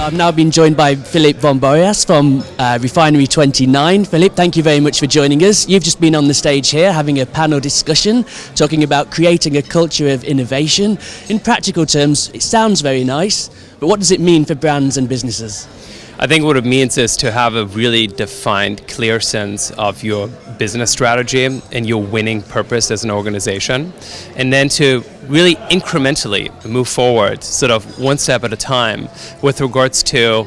I've now been joined by Philippe von Borries from Refinery 29. Philippe, thank you very much for joining us. You've just been on the stage here having a panel discussion talking about creating a culture of innovation. In practical terms, it sounds very nice, but what does it mean for brands and businesses? I think what it means is to have a really defined, clear sense of your business strategy and your winning purpose as an organization, and then to really incrementally move forward, sort of one step at a time, with regards to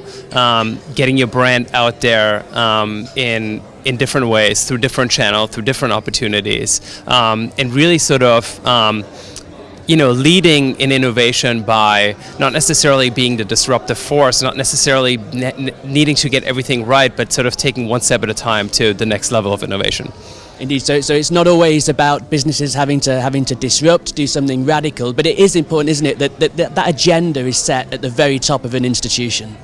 getting your brand out there in different ways, through different channels, through different opportunities, and really sort of leading in innovation by not necessarily being the disruptive force, not necessarily needing to get everything right, but sort of taking one step at a time to the next level of innovation. Indeed, so it's not always about businesses having to disrupt, do something radical, but it is important, isn't it, that agenda is set at the very top of an institution?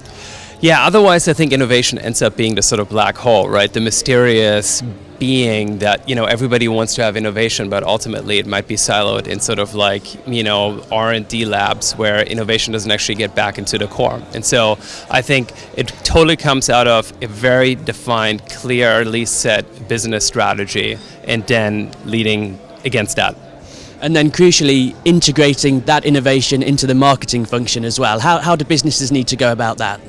Yeah, otherwise I think innovation ends up being the sort of black hole, right? The mysterious being that, everybody wants to have innovation, but ultimately it might be siloed in sort of like, R&D labs where innovation doesn't actually get back into the core. And so I think it totally comes out of a very defined, clearly set business strategy and then leading against that. And then crucially integrating that innovation into the marketing function as well. How do businesses need to go about that?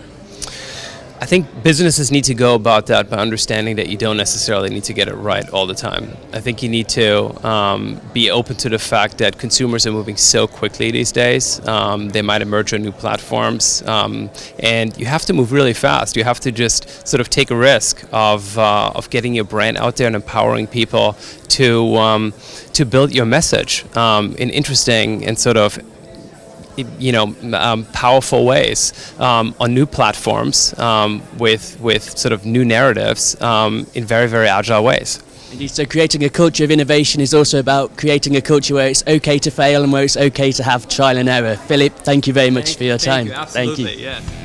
I think businesses need to go about that by understanding that you don't necessarily need to get it right all the time. I think you need to be open to the fact that consumers are moving so quickly these days. They might emerge on new platforms, and you have to move really fast. You have to just sort of take a risk of getting your brand out there and empowering people to build your message in interesting and sort of powerful ways on new platforms with sort of new narratives in very, very agile ways. Indeed, so creating a culture of innovation is also about creating a culture where it's okay to fail and where it's okay to have trial and error. Philippe, thank you very much for your time. Thank you, absolutely, Thank you. Yeah.